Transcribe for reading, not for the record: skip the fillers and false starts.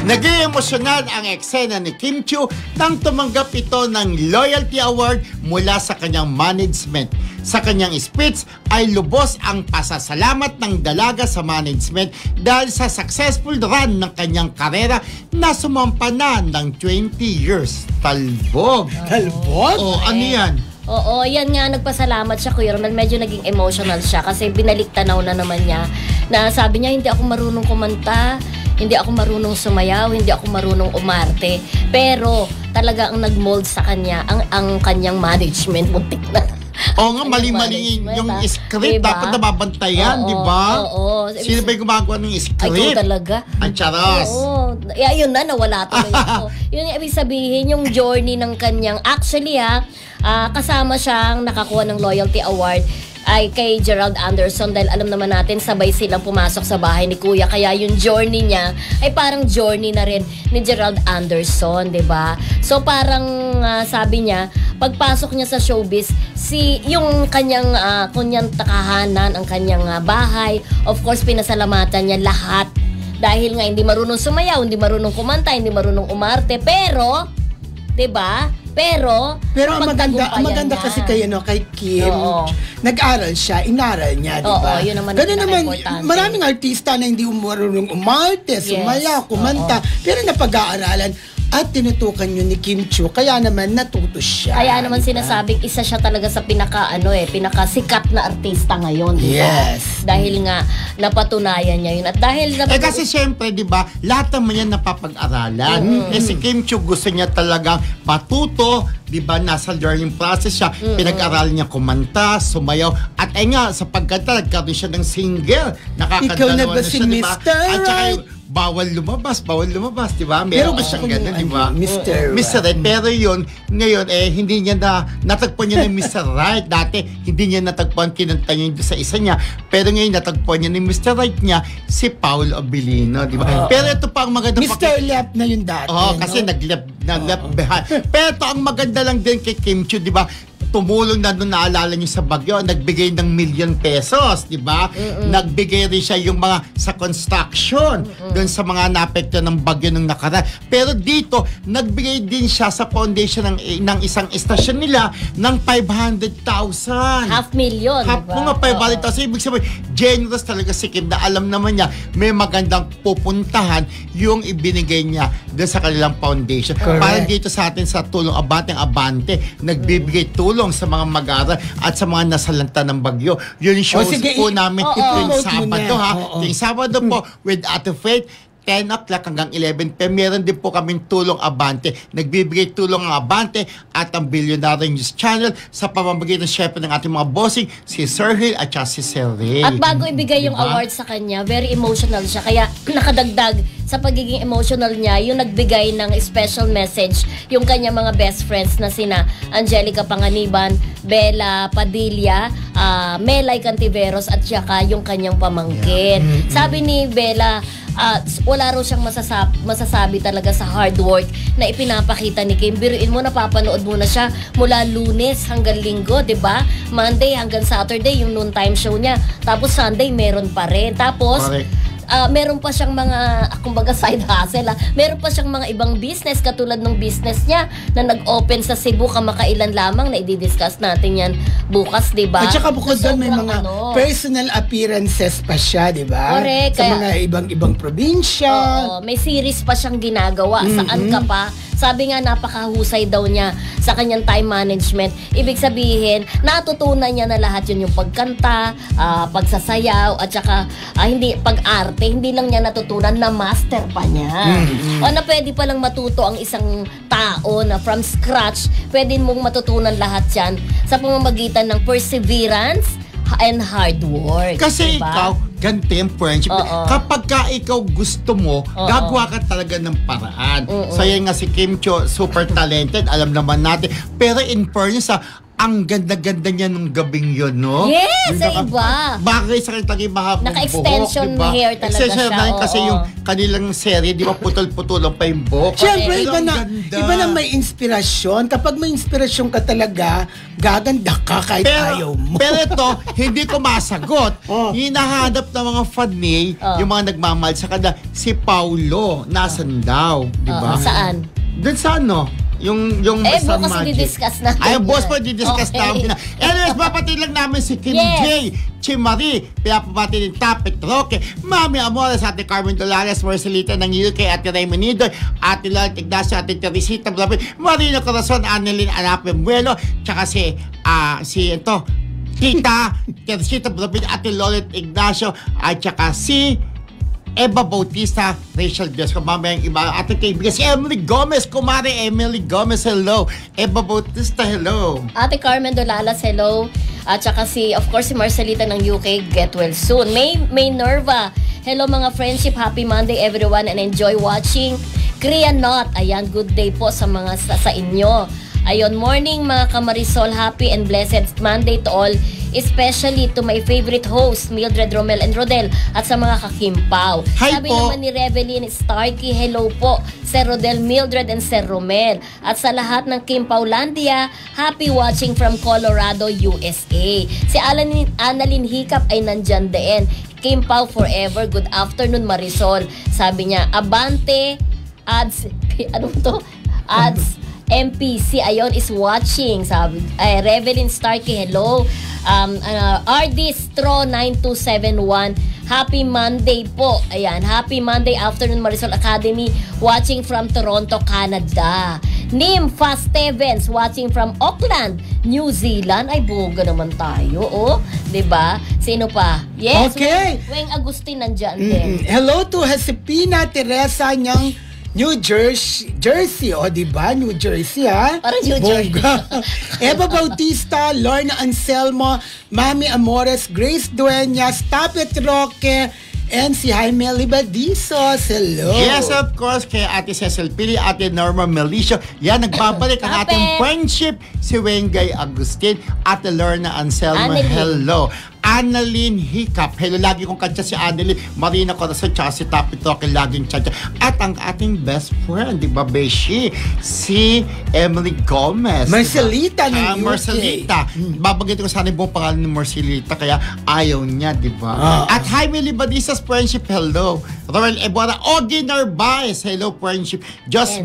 Naging emosyonal ang eksena ni Kim Chiu nang tumanggap ito ng Loyalty Award mula sa kanyang management. Sa kanyang speech ay lubos ang pasasalamat ng dalaga sa management dahil sa successful run ng kanyang karera na sumampa na ng 20 years. Talbog! Talbog? O, ano yan? Oo, yan nga, nagpasalamat siya, Kuya Ronald. Medyo naging emotional siya kasi binalik tanaw na naman niya na sabi niya, hindi ako marunong kumanta, hindi ako marunong sumayaw, hindi ako marunong umarte. Pero talaga ang nag-mold sa kanya, ang kanyang management, muntik na. Oo nga, mali-mali yung script. Diba? Dapat nababantayan, di ba? Oo. Sino ba yung gumagawa ng script? Ay, ikaw talaga. Ang charos. Oo. Ayun na, nawala tuloy ako. Yun yung ibig sabihin, yung journey ng kanyang, actually kasama siyang nakakuha ng Loyalty Award ay kay Gerald Anderson dahil alam naman natin sabay silang pumasok sa bahay ni Kuya, kaya yung journey niya ay parang journey na rin ni Gerald Anderson, 'di ba? So parang sabi niya pagpasok niya sa showbiz, yung kanyang takahanan, ang kanyang bahay, of course pinasalamatan niya lahat dahil nga hindi marunong sumayaw, hindi marunong kumanta, hindi marunong umarte, pero 'di ba? Pero ang maganda kasi kay Kim, nag-aral siya, inaral niya, di ba? Yun naman. Ganun naman, maraming artista na hindi marunong umarte, sumayaw, kumanta, pero napag-aaralan at tinutukan yun ni Kim Chiu, kaya naman natuto siya. Kaya naman sinasabing isa siya talaga sa pinakasikat na artista ngayon, di ba? Yes. Dahil nga napatunayan niya yun. At dahil kasi syempre, di ba, lahat naman yan napapag-aralan. Si Kim Chiu gusto niya talagang matuto, di ba, nasa learning process siya, pinag-aralan niya kumanta, sumayaw, at nga, sa pagkanta, nagkaroon siya ng single. Nakakanta ikaw na ba siya, si diba? Mr. At saka bawal lumabas, di ba? Meron ba siyang gano'n, di ba? Mr. Right. Pero yun, ngayon, hindi niya natagpuan niya ng Mr. Right. Dati, hindi niya natagpuan, kinanta niya sa isa niya. Pero ngayon, natagpuan niya ng Mr. Right niya, si Paul Abilino, di ba? Pero ito pa ang maganda. Mr. Left na yun dati. Kasi nag-left behind. Pero ito ang maganda lang din kay Kim Chiu, di ba? Tumulong na doon, naalala niyo sa bagyo, nagbigay ng ₱1,000,000, di ba? Nagbigay rin siya yung mga sa construction, doon sa mga naapekto ng bagyo nung nakaraan. Pero dito, nagbigay din siya sa foundation ng isang estasyon nila ng ₱500,000. $500,000, diba? Mga ₱500,000. Ibig sabihin, generous talaga si Kim na alam naman niya may magandang pupuntahan yung ibinigay niya doon sa kanilang foundation. Parang dito sa atin sa Tulong Abante, nagbibigay tulong sa mga mag-aaral at sa mga nasalanta ng bagyo. Yun yung shows po namin tuwing Sabado, tuwing Sabado po with Ate Faith, 10 o'clock hanggang 11 p.m. Meron din po kaming Tulong Abante. Nagbibigay tulong ang Abante at ang Billionaire News Channel sa pamamagitan syempre ng ating mga bossing, si Sir Hill at si Sir Ray. At bago ibigay yung award sa kanya, very emotional siya. Kaya nakadagdag sa pagiging emotional niya, yung nagbigay ng special message, yung kanya mga best friends na sina Angelica Panganiban, Bella Padilla, Melay Cantiveros at saka yung kanyang pamangkin. Sabi ni Bella, wala raw siyang masasabi talaga sa hard work na ipinapakita ni Kim. Biruin mo, napapanood mo na siya mula Lunes hanggang Linggo, 'di ba? Monday hanggang Saturday yung noontime show niya. Tapos Sunday meron pa rin. Tapos meron pa siyang mga, kumbaga, side hustle. Meron pa siyang mga ibang business katulad ng business niya na nag-open sa Cebu kamakailan lamang, na i-discuss natin yan bukas, di ba? At saka bukod doon may mga personal appearances pa siya, di ba? Correct. Sa mga ibang probinsya. May series pa siyang ginagawa. Saan ka pa? Sabi nga, napakahusay daw niya sa kanyang time management. Ibig sabihin, natutunan niya na lahat yun, yung pagkanta, pagsasayaw, at saka pag-arte. Hindi lang niya natutunan, na master pa niya. O na pwede palang matuto ang isang tao na from scratch, pwede mong matutunan lahat yan sa pamamagitan ng perseverance and hard work. Kasi diba? ikaw, ganito yung friendship. Kapag ka ikaw gusto mo, gagawa ka talaga ng paraan. So yan nga si Kim Chiu, super talented, alam naman natin. Pero in fairness, ang ganda-ganda niya nung gabing yun, no? Yes, Yung sa iba. Bagay sa kanyang mahapong Naka-extension buhok, diba? hair talaga Extension siya, na rin kasi oo. yung kanilang serye, di ba, putol-putulang pa yung buhok. Siyempre, Pero iba ang na, ganda. iba na may inspirasyon. Kapag may inspirasyon ka talaga, gaganda ka kahit ayaw mo. Pero ito, hindi ko masagot. Oh. Hinahanap ng mga fan ni, yung mga nagmamahal sa kanya, si Paulo, nasan daw, di ba? Saan? Doon sa ano? Yung Star bukas Magic. i-discuss natin Ay, yan. boss po, di-discuss Okay. namin na. Anyways, papatid lang namin si Kim Yes. J, Chimari, pinapapatid din Tapit Roque, Mami Amores, Ate Carmen Dolares, Marcelita ng UK, Ate Raymond Nido, Ate Lolet Ignacio, Ate Teresita Blapin, Marina Corazon, Annalyn Anape Muelo, tsaka si ito, Tita Teresita Blapin, Ate Lolet Ignacio, at tsaka si Eva Bautista, Rachel Diaz, mamayang iba, ating kaibigan, si Emily Gomez, kumare Emily Gomez, hello. Eva Bautista, hello. Ate Carmen Dolalas, hello. At saka of course, si Marcelita ng UK, get well soon. May Nerva, hello mga friendship, happy Monday everyone and enjoy watching. Kriya Not, ayan, good day po sa mga sa inyo. Ayun, morning mga kamarisol, happy and blessed Monday to all. Especially to my favorite host, Mildred Romel and Rodel, at sa mga kakimpaw. Hi Sabi po. naman ni Revelyn Starkey, hello po, Sir Rodel, Mildred, and Sir Romel. At sa lahat ng Kimpaulandia, happy watching from Colorado, USA. Si Annalyn Hiccup ay nandyan din. Kimpaw forever, good afternoon Marisol. Sabi niya, Abante, ads, ano to? Ads, MPC, ayon, is watching. Sabi, Revelyn Starkey, hello. RD Stro 9271, happy Monday po. Ayan, happy Monday afternoon Marisol Academy, watching from Toronto, Canada. Nim Fast Stevens, watching from Auckland, New Zealand. Ay, buga naman tayo, oh. 'Di ba? Sino pa? Yes, Okay. Weng Agustin nandyan din. Hello to Josepina Teresa ng New Jersey, o diba? New Jersey, ha? Parang New Jersey. Bongga. Eva Bautista, Lorna Anselmo, Mami Amores, Grace Dueñas, Tapet Roque, and si Jaime Libadizos. Hello. Yes, of course, kay Ate Cecil Pili, Ate Norma Melicio. Yan, nagbabalik ang ating Tapet. friendship. Si Wengay Agustin, Ate Lorna Anselmo, Annalyn. hello. Annalyn Hiccup, hello. Lagi kong kantsa si Annalyn, Marina Corazon, tsaka si Tapit Roque, laging kantsa. At ang ating best friend, di ba, Beshi? Si Emily Gomez. Marcelita ng UK. Marcelita. Babagitin ko sana yung buong pangalan ni Marcelita, kaya ayaw niya, di ba? At Jaime Libadizas, friendship, hello. Roel Ebora, Ogie Narvaez, hello, friendship. Just And-